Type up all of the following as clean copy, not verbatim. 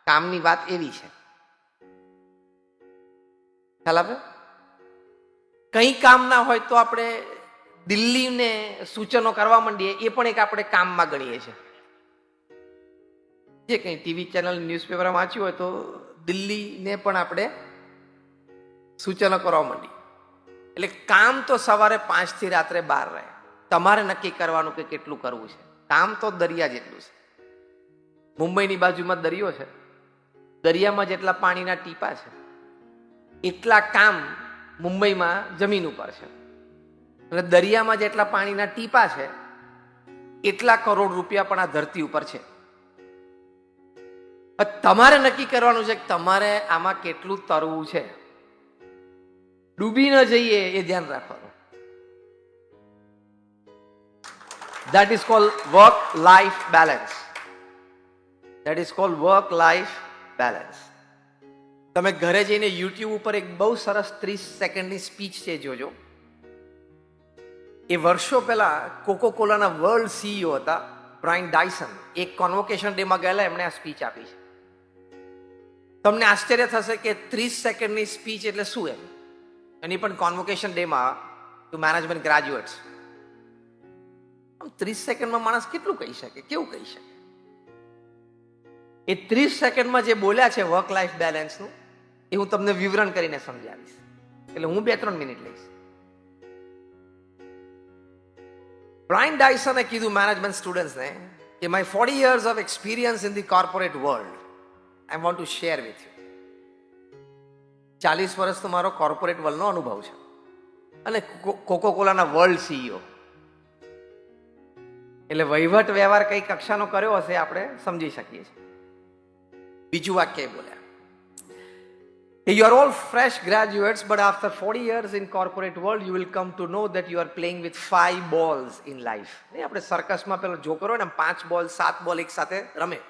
કામની વાત એવી છે, ખ્યાલ આવે? કંઈ કામ ના હોય તો આપણે દિલ્હીને સૂચનો કરવા માંડીએ, એ પણ એક આપણે કામમાં ગણીએ છીએ. જે કંઈ ટીવી ચેનલ ન્યૂઝપેપર વાંચ્યું હોય તો દિલ્હીને પણ આપણે સૂચનો કરવા માંડીએ. એટલે કામ તો સવારે 5 થી રાત્રે 12 રહે. તમારે નક્કી કરવાનું કે કેટલું કરવું છે. કામ તો દરિયા જેટલું છે. મુંબઈની બાજુમાં દરિયો છે, દરિયામાં જેટલા પાણીના ટીપા છે એટલા કામ મુંબઈમાં જમીન ઉપર છે, અને દરિયામાં જેટલા પાણીના ટીપા છે એટલા કરોડ રૂપિયા પણ આ ધરતી ઉપર છે. તમારે નક્કી કરવાનું છે કે તમારે આમાં કેટલું તરવું છે. ડૂબી ન જઈએ એ ધ્યાન રાખવાનું. That is called work-life balance. That is called work-life balance. તમે ઘરે જઈને YouTube ઉપર એક બહુ સરસ 30 સેકન્ડની સ્પીચ છે, જોજો. એ વર્ષો પહેલા કોકોકોલાના વર્લ્ડ CEO હતા બ્રાયન ડાયસન. એક કોન્વોકેશન ડેમાં ગયેલા, એમણે આ સ્પીચ આપી છે. તમને આશ્ચર્ય થશે કે 30 સેકન્ડની સ્પીચ એટલે શું એમ, એની પણ કોન્વોકેશન ડેમાં ટુ મેનેજમેન્ટ ગ્રેજ્યુએટ્સ. 30 સેકન્ડમાં માણસ કેટલું કહી શકે, કેવું કહી શકે? એ 30 સેકન્ડમાં જે બોલ્યા છે વર્ક લાઈફ બેલેન્સનું, એ હું તમને વિવરણ કરીને સમજાવીશ. એટલે હું 2-3 મિનિટ લઈશ. બ્રાયન ડાયસને કીધું મેનેજમેન્ટ સ્ટુડન્ટ્સને કે my 40 years of experience in the corporate world I want to share with you. 40 વર્ષનો મારો કોર્પોરેટ વર્લ્ડનો અનુભવ છે, અને કોકોકોલાના વર્લ્ડ CEO એટલે વહીવટ વ્યવહાર કઈ કક્ષાનો કર્યો હશે આપણે સમજી શકીએ છીએ. બીજું વાક્ય બોલ્યા, you are all fresh graduates, but after 40 years in corporate world you will come to know that you are playing with 5 balls in life. નહીં, આપણે સર્કસમાં પેલો જોકર હોય ને 5 બોલ 7 બોલ એક સાથે રમે,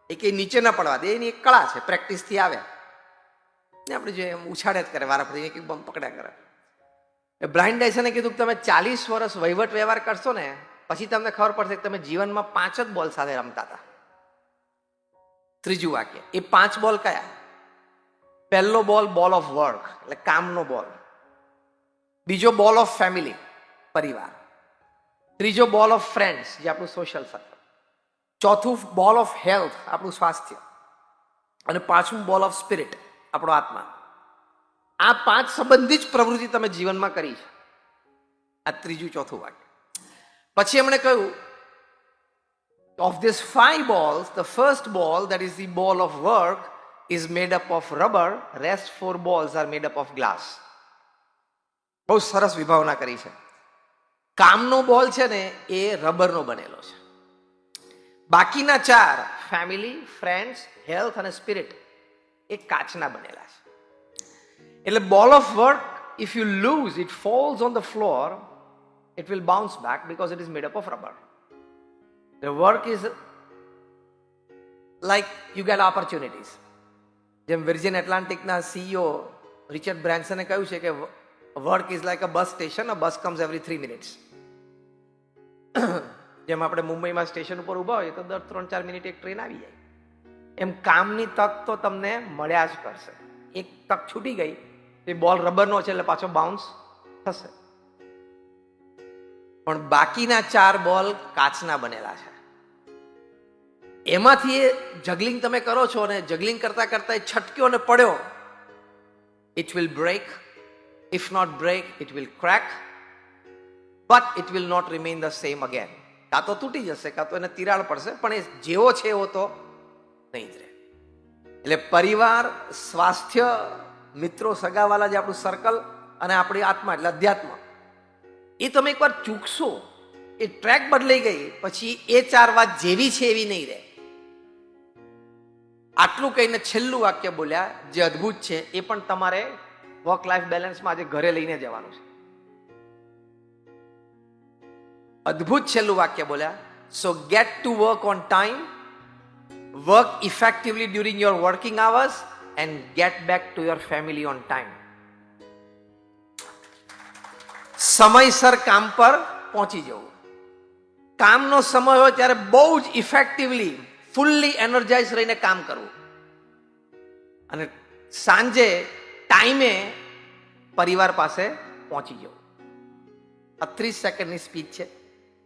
એ કે નીચે ના પડવા દે, એની એક કળા છે, પ્રેક્ટિસથી આવે ને. આપણે જે ઉછાળે જ કરે વારા ફરી, એક એક બમ પકડ્યા કરે. બ્રાયન ડાયસને કીધું કે તમે 40 વર્ષ વહીવટ વ્યવહાર કરશો ને, પછી તમને ખબર પડશે કે તમે જીવનમાં 5 જ બોલ સાથે રમતા હતા. ત્રીજું વાક્ય, એ 5 બોલ કયા? પહેલો બોલ બોલ ઓફ વર્ક, એટલે કામનો બોલ. બીજો બોલ ઓફ ફેમિલી, પરિવાર. ત્રીજો બોલ ઓફ ફ્રેન્ડ્સ, જે આપણું સોશિયલ સર્કલ. ચોથું બોલ ઓફ હેલ્થ, આપણું સ્વાસ્થ્ય. અને પાંચમું બોલ ઓફ સ્પિરિટ, આપણો આત્મા. આ 5 સંબંધી જ પ્રવૃત્તિ તમે જીવનમાં કરી છે. આ ત્રીજું ચોથું વાક્ય. પછી એમણે કહ્યું, of these 5 balls, the first ball, that is the ball of work, is made up of rubber. Rest 4 balls are made up of glass. બહુ સરસ વિભાવના કરી છે. કામનો બોલ છે ને એ રબરનો બનેલો છે. બાકીના 4 ફેમિલી, ફ્રેન્ડ્સ, હેલ્થ અને સ્પિરિટ એ કાચના બનેલા છે. એટલે બોલ of work, if you lose, it falls on the floor, it will bounce back because it is made up of rubber. The work is like you get opportunities. જેમ વિર્જિન એટલાન્ટિકના CEO Richard બ્રાન્સને કહ્યું છે કે work is like a bus station, a bus comes every 3 minutes. જેમ આપણે મુંબઈમાં station ઉપર ઊભા હોય તો દર 3-4 મિનિટ એક ટ્રેન આવી જાય, એમ કામની તક તો તમને મળ્યા જ કરશે. એક તક છૂટી ગઈ, એ બોલ રબરનો છે એટલે પાછો બાઉન્સ થશે. પણ બાકીના 4 બોલ કાચના બનેલા છે. એમાંથી એ જગલિંગ તમે કરો છો, અને જગલિંગ કરતા કરતા એ છટક્યો અને પડ્યો, it will break. If not break, it will crack, but it will not remain the same again. કાં તો તૂટી જશે, કાં તો એને તિરાડ પડશે, પણ એ જેવો છે એવો તો નહીં જ રહે. એટલે પરિવાર, સ્વાસ્થ્ય, મિત્રો, સગાવાલા, જે આપણું સર્કલ, અને આપણી આત્મા એટલે અધ્યાત્મ, એ તમે એકવાર ચૂકશો, એ ટ્રેક બદલાઈ ગઈ, પછી એ 4 વાત જેવી છે એવી નહીં રહે. આટલું કહીને છેલ્લું વાક્ય બોલ્યા જે અદ્ભુત છે, એ પણ તમારે વર્ક લાઈફ બેલેન્સમાં આજે ઘરે લઈને જવાનું છે. અદ્ભુત છેલ્લું વાક્ય બોલ્યા, so get to work on time, work effectively during your working hours, and get back to your family on time. સમયસર કામ પર પહોંચી જવું. કામનો સમય હોય ત્યારે બહુ જ ઇફેક્ટિવલી, ફુલ્લી એનર્જાઇઝ રહીને કામ કરવું. અને સાંજે ટાઈમે પરિવાર પાસે પહોંચી જવું. આ 30 સેકન્ડની સ્પીચ છે.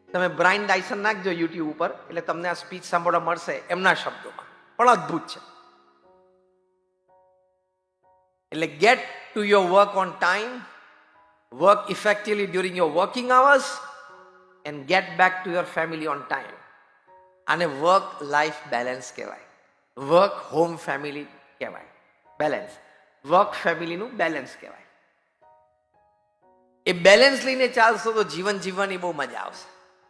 તમે બ્રાયન ડાયસન નાખજો યુટ્યુબ ઉપર, એટલે તમને આ સ્પીચ સાંભળવા મળશે એમના શબ્દોમાં, પણ અદ્ભુત છે. એટલે get to your work on time, work effectively during your working hours and get back to your family on time. આને વર્ક લાઈફ બેલેન્સ કહેવાય, વર્ક હોમ ફેમિલી કહેવાય, બેલેન્સ, વર્ક ફેમિલીનું બેલેન્સ કહેવાય. એ બેલેન્સ લઈને ચાલશો તો જીવન જીવવાની બહુ મજા આવશે.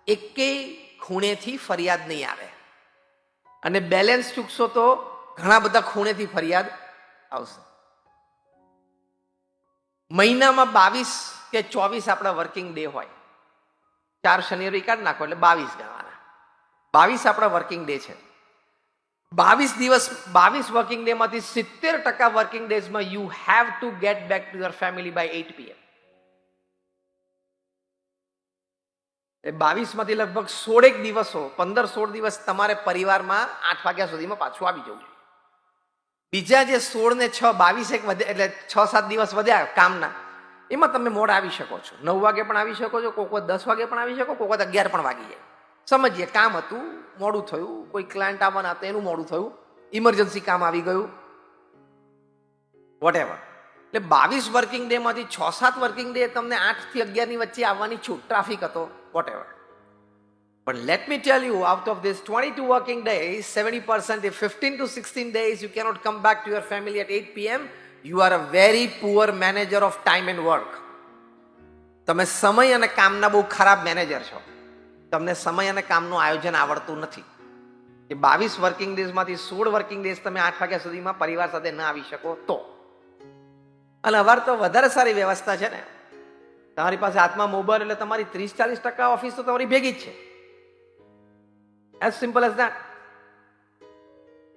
એકેય ખૂણેથી ફરિયાદ નહીં આવે. અને બેલેન્સ ચૂકશો તો ઘણા બધા ખૂણેથી ફરિયાદ આવશે. મહિનામાં 22 કે 24 આપણા વર્કિંગ ડે હોય. 4 શનિ રવિ કાઢી નાખો એટલે 22 ગણવાના. 22 આપણા વર્કિંગ ડે છે. 22 દિવસ, 22 વર્કિંગ ડે માંથી 70% વર્કિંગ ડેઝમાં you have to get back to your family by 8 PM. 22 માંથી લગભગ 16 દિવસો, 15-16 દિવસ તમારે પરિવારમાં 8 વાગ્યા સુધીમાં પાછું આવી જવું જોઈએ. બીજા જે 16 ને 6, 22 એક વધે, એટલે 6-7 દિવસ વધ્યા કામના, એમાં તમે મોડા આવી શકો છો. 9 વાગે પણ આવી શકો છો, કોક 10 વાગે પણ આવી શકો, કોક 11 પણ વાગી જાય. સમજીએ, કામ હતું, મોડું થયું, કોઈ ક્લાયન્ટ આવવાના હતા એનું મોડું થયું, ઇમરજન્સી કામ આવી ગયું, વોટેવર. એટલે 22 વર્કિંગ ડે માંથી 6-7 વર્કિંગ ડે તમને 8 થી 11 ની વચ્ચે આવવાની છૂટ, ટ્રાફિક હતો, whatever. But let me tell you, out of this 22 working days, 70%, if 15 to 16 days you cannot come back to your family at 8 PM, you are a very poor manager of time and work. તમે સમય અને કામના બહુ ખરાબ manager છો. તમને સમય અને કામનું આયોજન આવડતું નથી. એ 22 વર્કિંગ ડેઝમાંથી 16 વર્કિંગ ડેઝ તમે 8 વાગ્યા સુધીમાં પરિવાર સાથે ન આવી શકો તો. અને અવાર તો વધારે સારી વ્યવસ્થા છે ને, તમારી પાસે હાથમાં મોબાઈલ એટલે તમારી 30-40% ઓફિસ તો તમારી ભેગી જ છે. As simple as that.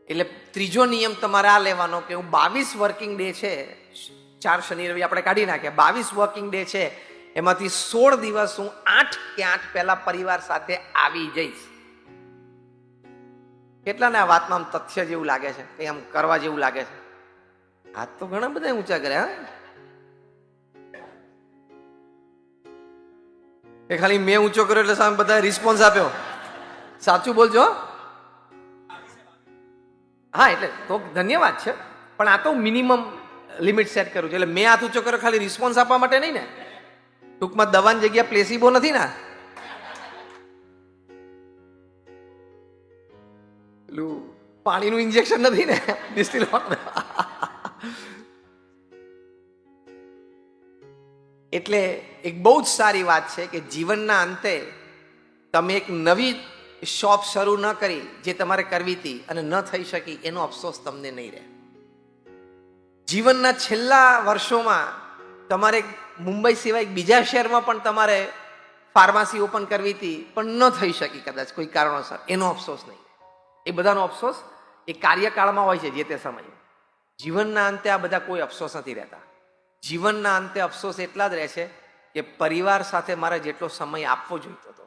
એટલે ત્રીજો નિયમ તમારે આ લેવાનો કે હું 22 વર્કિંગ ડે છે, 4 શનિ રવિ આપણે કાઢી નાખ્યા, 22 વર્કિંગ ડે છે, એમાંથી 16 દિવસ હું 8 કે 8 પહેલા પરિવાર સાથે આવી જઈશ. કેટલાને આ વાતમાં આમ તથ્ય જેવું લાગે છે, કે આમ કરવા જેવું લાગે છે? હાથ તો ઘણા બધા ઊંચા કર્યા. એ ખાલી મેં ઊંચો કર્યો એટલે સામે બધા રિસ્પોન્સ આપ્યો. સાચું બોલજો. હા, એટલે તો ધન્યવાદ છે, પણ આ તો મિનિમમ લિમિટ સેટ કરું છું. એટલે મેં હાથ ઊંચો કર્યો ખાલી રિસ્પોન્સ આપવા માટે નહીં ને. ટૂંકમાં દવાની જગ્યા પ્લેસિબો નથી ને. પેલું પાણીનું ઇન્જેક્શન નથી ને, ડિસ્ટિલ વોટર. એટલે એક બહુ જ સારી વાત છે કે જીવનના અંતે તમે એક નવી શોપ શરૂ ન કરી જે તમારે કરવી હતી અને ન થઈ શકી, એનો અફસોસ તમને નહીં રહે. જીવનના છેલ્લા વર્ષોમાં તમારે મુંબઈ સિવાય બીજા શહેરમાં પણ તમારે ફાર્મસી ઓપન કરવી હતી પણ ન થઈ શકી કદાચ કોઈ કારણોસર, એનો અફસોસ નહીં. એ બધાનો અફસોસ એ કાર્યકાળમાં હોય છે જે તે સમયે. જીવનના અંતે આ બધા કોઈ અફસોસ નથી રહેતા. જીવનના અંતે અફસોસ એટલા જ રહે છે કે પરિવાર સાથે મારે જેટલો સમય આપવો જોઈતો હતો,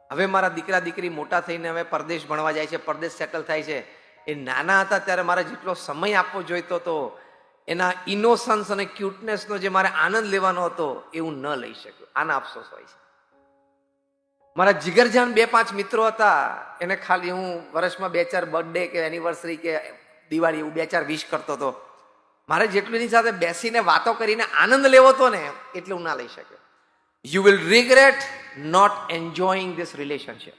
હવે મારા દીકરા દીકરી મોટા થઈને હવે પરદેશ ભણવા જાય છે, પરદેશ સેટલ થાય છે, એ નાના હતા ત્યારે મારે જેટલો સમય આપવો જોઈતો હતો, એના ઇનોસન્સ અને ક્યુટનેસનો જે મારે આનંદ લેવાનો હતો એ હું ન લઈ શક્યો. આના અફસોસ હોય છે. મારા જીગરજાન 2-5 મિત્રો હતા, એને ખાલી હું વર્ષમાં 2-4 બર્થડે કે એનિવર્સરી કે દિવાળી એવું 2-4 વિશ કરતો હતો. મારે જેટલું એની સાથે બેસીને વાતો કરીને આનંદ લેવો હતો ને, એટલે હું ના લઈ શક્યો. You will regret not enjoying this relationship.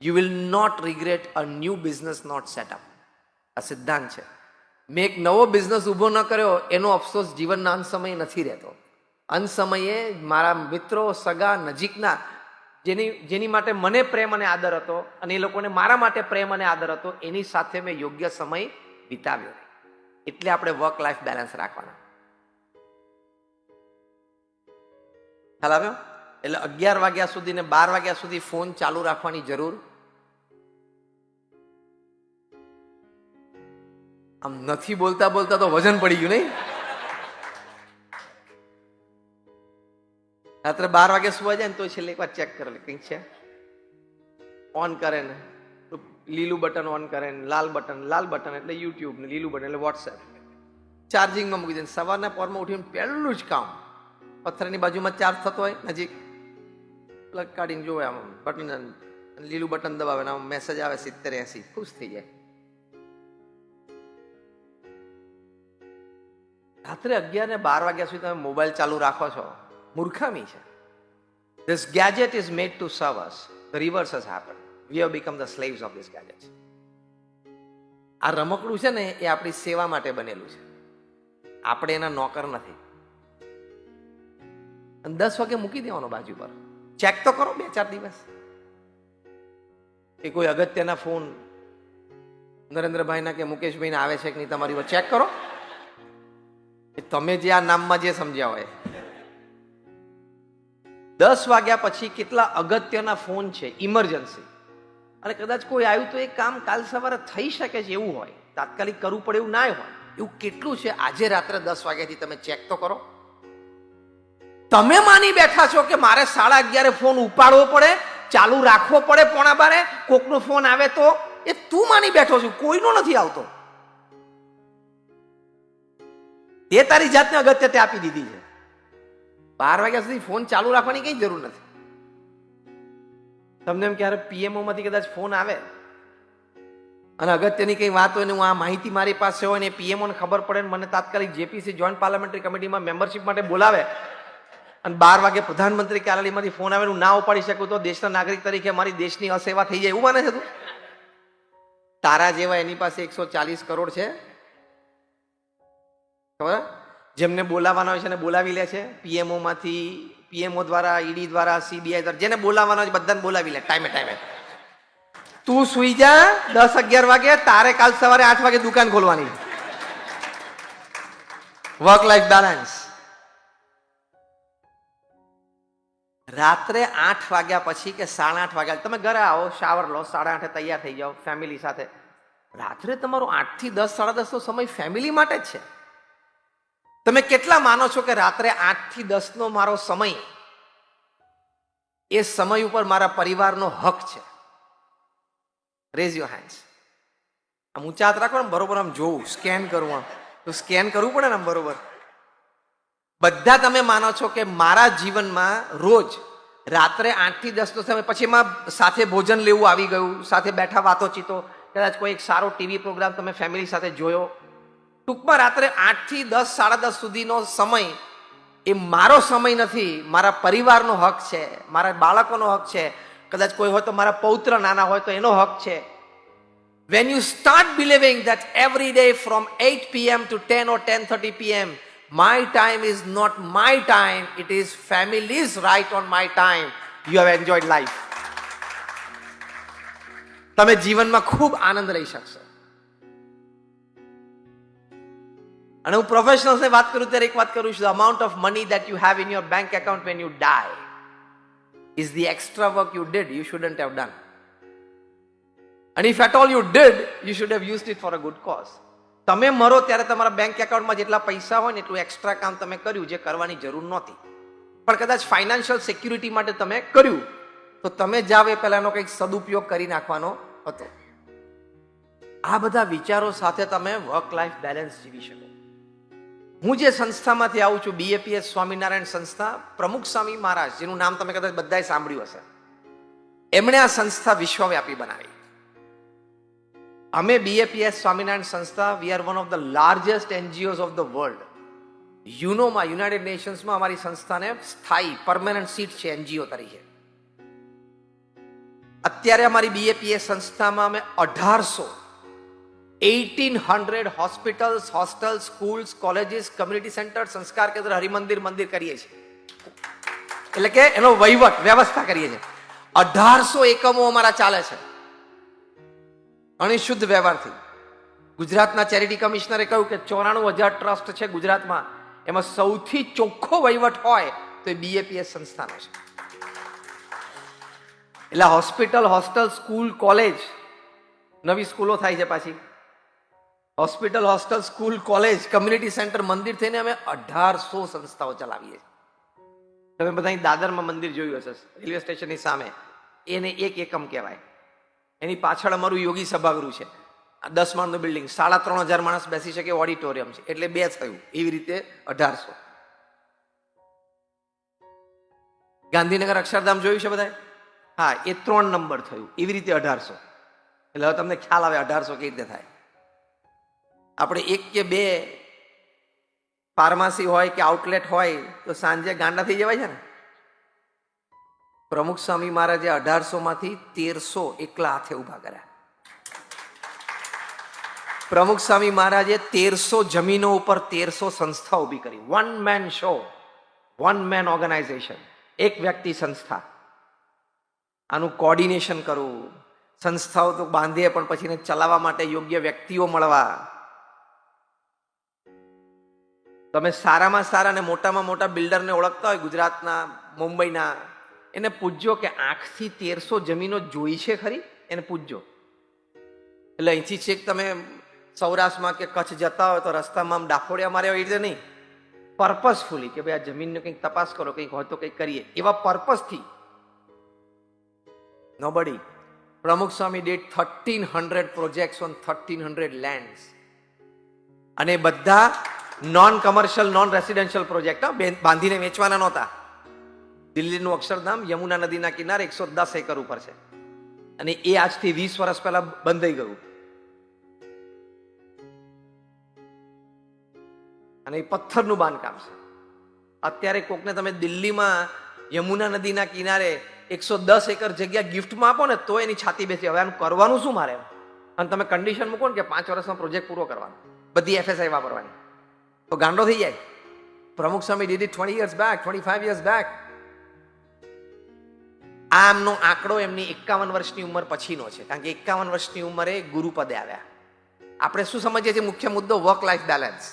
You will not regret a new business not set up. આ સિદ્ધાંત છે. મેં એક નવો બિઝનેસ ઊભો ન કર્યો એનો અફસોસ જીવનના અંત સમયે નથી રહેતો. અંત સમયે મારા મિત્રો, સગા, નજીકના, જેની માટે મને પ્રેમ અને આદર હતો અને એ લોકોને મારા માટે પ્રેમ અને આદર હતો, એની સાથે મેં યોગ્ય સમય વિતાવ્યો. એટલે આપણે વર્ક લાઈફ બેલેન્સ રાખવાના. ખ્યાલ આવ્યો? એટલે 11 વાગ્યા સુધી ને 12 વાગ્યા સુધી ફોન ચાલુ રાખવાની જરૂર. આમ નથી બોલતા બોલતા તો વજન પડી ગયું નહીં? રાત્રે 12 વાગે સુવા જાય ને તો છેલ્લે એક વાર ચેક કરે કંઈક છે, ઓન કરે ને લીલું બટન ઓન કરે ને લાલ બટન એટલે યુટ્યુબ ને લીલું બટન એટલે વોટ્સએપ. ચાર્જિંગમાં મૂકી દે. સવારના પોરમાં ઉઠીને પહેલું જ કામ, પથ્થરની બાજુમાં ચાર્જ થતો હોય નજીક, પ્લગ કાઢીને જોવે, આમ બટન, લીલું બટન દબાવે, આમ મેસેજ આવે 70-80, ખુશ થઈ જાય. રાત્રે 11 ને 12 વાગ્યા સુધી તમે મોબાઈલ ચાલુ રાખો છો, મૂર્ખામી છે. This gadget is made to serve us. The reverse has happened. We have become the slaves of this gadget. આ રમકડું છે ને એ આપણી સેવા માટે બનેલું છે, આપણે એના નોકર નથી. 10 વાગે મૂકી દેવાનો બાજુ પર, ચેક તો કરો 2-4 દિવસ કે કોઈ અગત્યના ફોન નરેન્દ્રભાઈના કે મુકેશભાઈના આવે છે કે નહીં, તમારી ચેક કરો. તમે જે આ નામમાં જે સમજ્યા હોય, 10 વાગ્યા પછી કેટલા અગત્યના ફોન છે, ઇમરજન્સી, અને કદાચ કોઈ આવ્યું તો એ કામ કાલ સવારે થઈ શકે છે એવું હોય, તાત્કાલિક કરવું પડે એવું ના હોય, એવું કેટલું છે. આજે રાત્રે 10 વાગ્યાથી તમે ચેક તો કરો. તમે માની બેઠા છો કે મારે 11:30 ફોન ઉપાડવો પડે, ચાલુ રાખવો પડે, 11:45 કોકનો ફોન આવે તો, એ તું માની બેઠો છું, કોઈનો નથી આવતો. તે તારી જાતને અગત્યતા આપી દીધી છે. 12 વાગ્યા સુધી ફોન ચાલુ રાખવાની કઈ જરૂર નથી. તમને એમ ક્યારે પીએમઓ માંથી કદાચ ફોન આવે અને અગત્યની કઈ વાત હોય ને હું આ માહિતી મારી પાસે હોય ને પીએમઓ ને ખબર પડે ને મને તાત્કાલિક જેપીસી જોઈન્ટ પાર્લામેન્ટરી કમિટીમાં મેમ્બરશિપ માટે બોલાવે અને 12 વાગે પ્રધાનમંત્રી કાર્યાલયમાંથી ફોન આવે, હું ના ઉપાડી શકું તો દેશના નાગરિક તરીકે મારી દેશની અસેવા થઈ જાય એવું માને છે તું? તારા જેવા એની પાસે 140 કરોડ છે, ખબર? જેમને બોલાવાના હોય છે ને બોલાવી લે છે, પીએમઓ માંથી, પીએમઓ દ્વારા, ઈડી દ્વારા, સીબીઆઈ દ્વારા, જેને બોલાવાના હોય બધાને બોલાવી લે ટાઈમે ટાઈમે. તું સુઈ જા 10-11 વાગે, તારે કાલ સવારે 8 વાગે દુકાન ખોલવાની. Work life balance. રાત્રે 8 વાગ્યા પછી કે 8:30 વાગ્યા તમે ઘરે આવો, શાવર લો, 8:30 તૈયાર થઈ જાઓ ફેમિલી સાથે. રાત્રે તમારો 8 થી 10, 10:30 નો સમય ફેમિલી માટે જ છે. તમે કેટલા માનો છો કે રાત્રે 8 થી 10 નો મારો સમય, એ સમય ઉપર મારા પરિવારનો હક છે? Rays your hands. આમ ઊંચા હાથ રાખો ને, બરોબર આમ જોવું, સ્કેન કરવું, આમ તો સ્કેન કરવું પડે ને આમ બરોબર. બધા તમે માનો છો કે મારા જીવનમાં રોજ રાત્રે 8 થી 10 નો સમય, પછી એમાં સાથે ભોજન લેવું આવી ગયું, સાથે બેઠા વાતો ચીતો, કદાચ કોઈ એક સારો ટીવી પ્રોગ્રામ તમે ફેમિલી સાથે જોયો. ટૂંકમાં રાત્રે 8 થી 10, 10:30 સુધીનો સમય એ મારો સમય નથી, મારા પરિવારનો હક છે, મારા બાળકોનો હક છે, કદાચ કોઈ હોય તો મારા પૌત્ર નાના હોય તો એનો હક છે. When you start believing that every day from 8 p.m. to 10 or 10:30 p.m. my time is not my time, it is family's right on my time, you have enjoyed life. તમે જીવનમાં ખૂબ આનંદ લઈ શકશો. અને હું પ્રોફેશનલ્સને વાત કરું ત્યારે એક વાત કરું છું, the amount of money that you have in your bank account when you die is the extra work you did, you shouldn't have done. And if at all you did, you should have used it for a good cause. તમે મરો ત્યારે તમારા bank એકાઉન્ટમાં જેટલા પૈસા હોય ને એટલું એક્સ્ટ્રા કામ તમે કર્યું જે કરવાની જરૂર નહોતી, પણ કદાચ ફાઇનાન્શિયલ સિક્યુરિટી માટે તમે કર્યું, તો તમે જાવ એ પહેલાનો કંઈક સદુપયોગ કરી નાખવાનો હતો. આ બધા વિચારો સાથે તમે વર્ક લાઈફ બેલેન્સ જીવી શકો. હું જે સંસ્થામાંથી આવું છું, BAPS સ્વામિનારાયણ સંસ્થા, પ્રમુખ સ્વામી મહારાજ, જેનું નામ તમે કદાચ બધાએ સાંભળ્યું હશે, એમણે આ સંસ્થા વિશ્વવ્યાપી બનાવી. અમે BAPS સ્વામિનારાયણ સંસ્થા, we are one of the largest NGOs of the world. યુનોમાં, યુનાઇટેડ નેશન્સમાં અમારી સંસ્થાને સ્થાયી પરમેનન્ટ સીટ છે NGO તરીકે. અત્યારે અમારી BAPS સંસ્થામાં અમે 1800 hospitals, hostel, schools, colleges, community centre, સંસ્કાર કેન્દ્ર, હરિમંદિર, મંદિર કરીએ છીએ. એટલે કે એનો વહીવટ, વ્યવસ્થા કરીએ છીએ. 1800 એકમો અમારા ચાલે છે અણિશુદ્ધ વ્યવહારથી. ગુજરાતના ચેરિટી કમિશનરે કહ્યું કે 94,000 ટ્રસ્ટ છે ગુજરાતમાં, એમાં સૌથી ચોખ્ખો વહીવટ હોય તો એ BAPS સંસ્થાનો છે. એટલે હોસ્પિટલ, હોસ્ટેલ, સ્કૂલ, કોલેજ, નવી સ્કૂલો થાય છે પાછી, hospital, hostel, school, college, community centre, મંદિર થઈને અમે 1800 સંસ્થાઓ ચલાવીએ. તમે બધા દાદરમાં મંદિર જોયું હશે, રેલવે સ્ટેશનની સામે, એને એક એકમ કહેવાય. એની પાછળ અમારું યોગી સભાગૃહ છે. 10 માળનું બિલ્ડિંગ, 3,500 માણસ બેસી શકે ઓડિટોરિયમ છે, એટલે 2 થયું. એવી રીતે 1800. ગાંધીનગર અક્ષરધામ જોયું છે બધા? હા, એ 3 નંબર થયું. એવી રીતે 1800. એટલે હવે તમને ખ્યાલ આવે 1800 કેવી રીતે થાય. આપણે 1 કે 2 ફાર્મસી હોય કે આઉટલેટ હોય તો સાંજે ગાંડા થઈ જવાય છે ને. પ્રમુખ સ્વામી મહારાજે 1800 માંથી 1300 એકલા હાથે ઉભા કર્યા. પ્રમુખ સ્વામી મહારાજે 1300 જમીનો ઉપર 1300 સંસ્થા ઉભી કરી. 1 મેન શો, 1 મેન ઓર્ગેનાઇઝેશન, એક વ્યક્તિ સંસ્થા. આનું કોર્ડિનેશન કરવું, સંસ્થાઓ તો બાંધીએ પણ પછી એને ચલાવવા માટે યોગ્ય વ્યક્તિઓ મળવા. તમે સારામાં સારા અને મોટામાં મોટા બિલ્ડરને ઓળખતા હોય ગુજરાતના, મુંબઈના, એને પૂછજો કે આંખથી 1300 જમીનો જોઈ છે ખરી? એને પૂછજો. એટલે અહીંથી છેક તમે સૌરાષ્ટ્રમાં કે કચ્છ જતા હોય તો રસ્તામાં આમ ડાફોડિયા મારે એવી રીતે નહીં, પર્પઝફુલી કે ભાઈ આ જમીનને કંઈક તપાસ કરો, કંઈક હોય તો કંઈક કરીએ, એવા પર્પઝથી. નોબડી. પ્રમુખ સ્વામી ડીડ 1300 પ્રોજેક્ટ્સ ઓન 1300 લેન્ડ્સ. અને બધા non commercial, non residential project, બાંધીને વેચવાના નહોતા. દિલ્હીનું અક્ષરધામ યમુના નદીના કિનારે 110 એકર ઉપર છે, અને એ આજથી 20 વર્ષ પહેલા બંધાઈ ગયું. અને એ પથ્થરનું બાંધકામ છે. અત્યારે કોકને તમે દિલ્હીમાં યમુના નદીના કિનારે 110 એકર જગ્યા ગિફ્ટમાં આપો ને તો એની છાતી બેસી, હવે આનું કરવાનું શું મારે? અને તમે કન્ડિશન મૂકો ને કે 5 વર્ષમાં પ્રોજેક્ટ પૂરો કરવાનો, બધી FSI વાપરવાની, તો ગાંડો થઈ જાય. પ્રમુખ સ્વામી did it 20 years back, 25 years back. આમનો આંકડો એમની 51 વર્ષની ઉંમર પછીનો છે, કારણ કે 51 વર્ષની ઉંમરે ગુરુપદે આવ્યા. આપણે શું સમજીએ છીએ મુખ્ય મુદ્દો? Work life balance.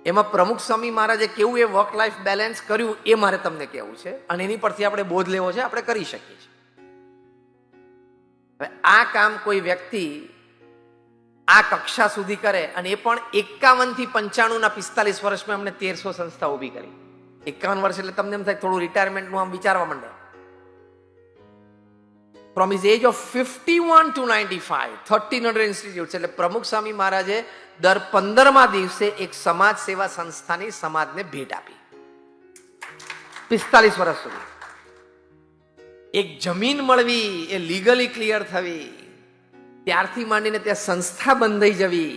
એમાં પ્રમુખ સ્વામી મહારાજે કેવું એ વર્ક લાઈફ બેલેન્સ કર્યું એ મારે તમને કહેવું છે, અને એની પરથી આપણે બોધ લેવો છે, આપણે કરી શકીએ છીએ. હવે આ કામ કોઈ વ્યક્તિ આ કક્ષા સુધી કરે, અને એ પણ 51 થી 95 ના 45 વર્ષમાં એમને 1300 સંસ્થા ઊભી કરી. 51 વર્ષ એટલે તમને એમ થાય થોડું રિટાયરમેન્ટનું આમ વિચારવા માંડે. From his age of 51 to 95, 1300 institutes. એટલે પ્રમુખ સ્વામી મહારાજે દર 15મા દિવસે એક સમાજ સેવા સંસ્થાની સમાજને ભેટ આપી. 45 વર્ષ સુધી. એક જમીન મળવી, એ લીગલી ક્લિયર થવી, ત્યારથી માંડીને ત્યાં સંસ્થા બંધાઈ જવી,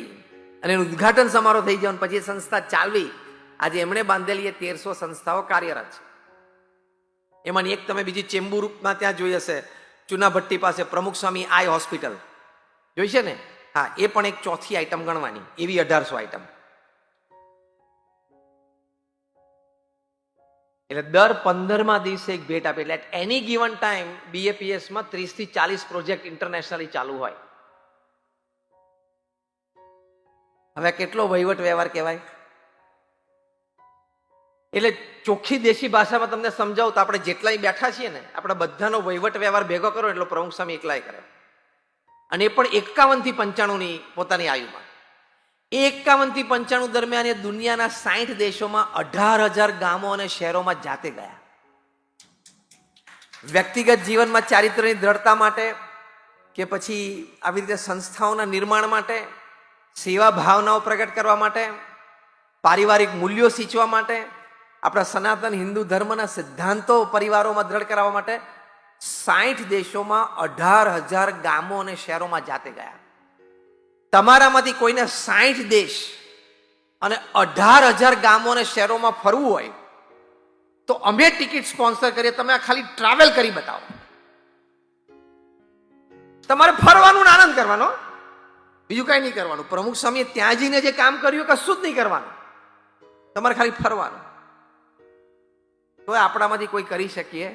અને એનું ઉદ્ઘાટન સમારોહ થઈ જવાનું, પછી સંસ્થા ચાલવી. આજે એમણે બાંધેલી એ 1300 સંસ્થાઓ કાર્યરત છે. એમાંની એક તમે બીજી ચેમ્બુરમાં ત્યાં જોઈ હશે, ચુનાભટ્ટી પાસે પ્રમુખ સ્વામી આઈ હોસ્પિટલ જોઈ છે ને? હા, એ પણ એક ચોથી આઈટમ ગણવાની, એવી 1800 આઈટમ. એટલે દર 15મા દિવસે એક ભેટ આપે. એટલે at any given time BAPS માં 30 થી 40 પ્રોજેક્ટ ઇન્ટરનેશનલી ચાલુ હોય. હવે કેટલો વહીવટ વ્યવહાર કહેવાય? એટલે ચોખ્ખી દેશી ભાષામાં તમને સમજાવું તો આપણે જેટલાય બેઠા છીએ ને, આપણે બધાનો વહીવટ વ્યવહાર ભેગો કરો એટલો પ્રમુખ સ્વામી એકલાય કરે. અને એ પણ 51 થી 95ની પોતાની આયુમાં. એ 51 થી 95 દરમિયાન એ દુનિયાના 60 દેશોમાં 18,000 ગામો અને શહેરોમાં જાતે ગયા. વ્યક્તિગત જીવનમાં ચારિત્ર્યની દ્રઢતા માટે, કે પછી આવી રીતે સંસ્થાઓના નિર્માણ માટે, સેવા ભાવનાઓ પ્રગટ કરવા માટે, પારિવારિક મૂલ્યો સિંચવા માટે, આપણા સનાતન હિન્દુ ધર્મના સિદ્ધાંતો પરિવારોમાં દ્રઢ કરાવવા માટે 60 દેશોમાં 18,000 ગામો અને શહેરોમાં જાતે ગયા. તમારામાંથી કોઈને 60 દેશ અને 18,000 ગામો અને શહેરોમાં ફરવું હોય તો અમે ટિકિટ સ્પોન્સર કરીએ, તમે આ ખાલી ટ્રાવેલ કરી બતાવો. તમારે ફરવાનું, આનંદ કરવાનો, બીજું કઈ નહીં કરવાનું. પ્રમુખ સ્વામીએ ત્યાં જઈને જે કામ કર્યું કશું જ નહીં કરવાનું, તમારે ખાલી ફરવાનું. તો આપણામાંથી કોઈ કરી શકીએ,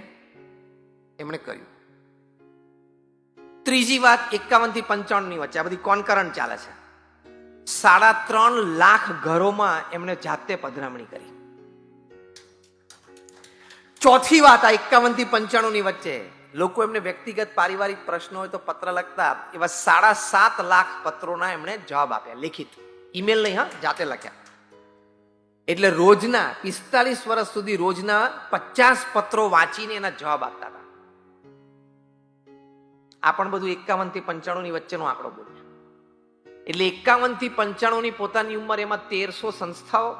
એમણે કર્યું. ત્રીજી વાત, 51 થી 95ની વચ્ચે આ બધી કોન્કરન્ટ ચાલે છે. 3.5 લાખ ઘરોમાં એમણે જાતે પધરામણી કરી. ચોથી વાત, આ 51 થી 95ની વચ્ચે લોકો એમને વ્યક્તિગત પારિવારિક પ્રશ્નો હોય તો પત્ર લખતા, એવા 7.5 લાખ પત્રોના એમણે જવાબ આપ્યા, લિખિત, ઈમેલ નહીં, હા, જાતે લખ્યા. એટલે રોજના 45 વર્ષ સુધી રોજના 50 પત્રો વાંચીને એના જવાબ આપતા હતા. આ પણ બધું 51 થી 95ની વચ્ચેનો આંકડો બોલ્યો. એટલે 51 થી 95 ની પોતાની ઉંમર, એમાં 1300 સંસ્થાઓ,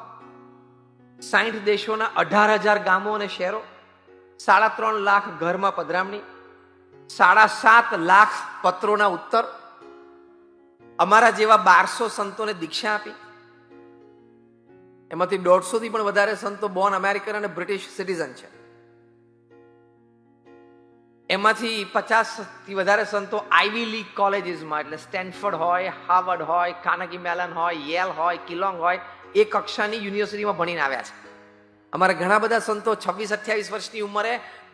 60 દેશોના 18,000 ગામો અને શહેરો, 3.5 લાખ ઘરમાં પધરામણી, 7.5 લાખ પત્રોના ઉત્તર, અમારા જેવા 1200 સંતોને દીક્ષા આપી. એમાંથી 150 થી પણ વધારે સંતો બોર્ન અમેરિકન અને બ્રિટિશ સિટીઝન છે. એમાંથી 50 થી વધારે સંતો આઈવી લીગ કોલેજીસમાં, એટલે સ્ટેનફર્ડ હોય, હાર્વર્ડ હોય, કાર્નેગી મેલન હોય, યેલ હોય, કિલોંગ હોય, એ કક્ષાની યુનિવર્સિટીમાં ભણીને આવ્યા છે. અમારા ઘણા બધા સંતો 26-28 વર્ષની ઉંમરે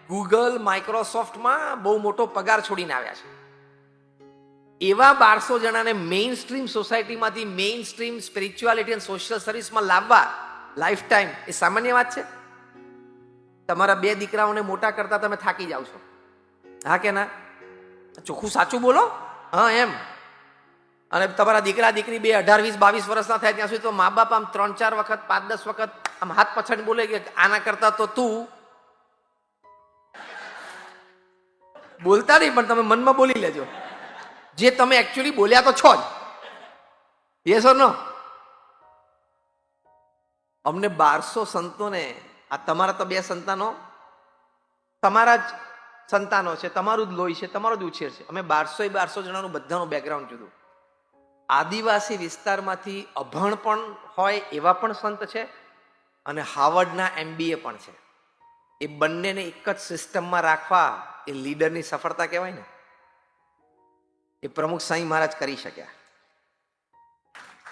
ગૂગલ, માઇક્રોસોફ્ટમાં બહુ મોટો પગાર છોડીને આવ્યા છે. એવા 1200 જણાને મેઇન સ્ટ્રીમ સોસાયટીમાંથી મેઇન સ્ટ્રીમ સ્પિરિચ્યુઆલિટી અને સોશિયલ સર્વિસમાં લાવવા લાઈફ ટાઈમ એ સામાન્ય વાત છે? તમારા 2 દીકરાઓને મોટા કરતા તમે થાકી જાવ છો, હા કે ના? ચોખ્ખું સાચું બોલો. હા એમ. અને તમારા દીકરા દીકરી 2 18, 20, 22 વર્ષના થાય ત્યાં સુધી તો મા બાપ આમ 3-4 વખત 5-10 વખત આમ હાથ પછાડી બોલે કે આના કરતા તો તું બોલતા નહીં, પણ તમે મનમાં બોલી લેજો જે તમે એકચ્યુઅલી બોલ્યા તો છો જ. યસ ઓર નો? અમને 1200 સંતોને, આ તમારા તો 2 સંતાનો, તમારા જ સંતાનો છે, તમારું જ લોહી છે, તમારો જ ઉછેર છે. અમે 1200 જણાનું બધાનું બેકગ્રાઉન્ડ જુદું. આદિવાસી વિસ્તારમાંથી અભણ પણ હોય એવા પણ સંત છે અને હાર્વર્ડના MBA પણ છે. એ બંનેને એક જ સિસ્ટમમાં રાખવા એ લીડરની સફળતા કહેવાય ને. એ પ્રમુખ સાંઈ મહારાજ કરી શક્યા.